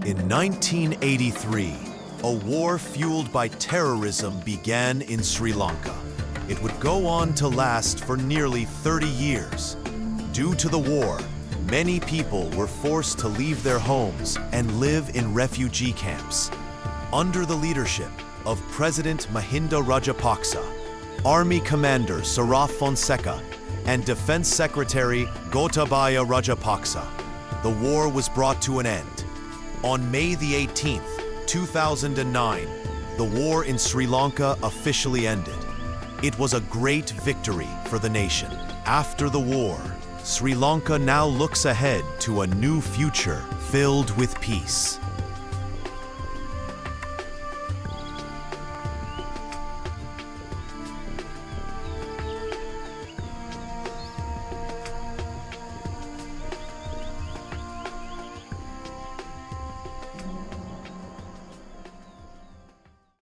In 1983, a war fueled by terrorism began in Sri Lanka. It would go on to last for nearly 30 years. Due to the war, many people were forced to leave their homes and live in refugee camps. Under the leadership of President Mahinda Rajapaksa, Army Commander Saraf Fonseca, and Defense Secretary Gotabaya Rajapaksa, the war was brought to an end. On May the 18th, 2009, the war in Sri Lanka officially ended. It was a great victory for the nation. After the war, Sri Lanka now looks ahead to a new future filled with peace.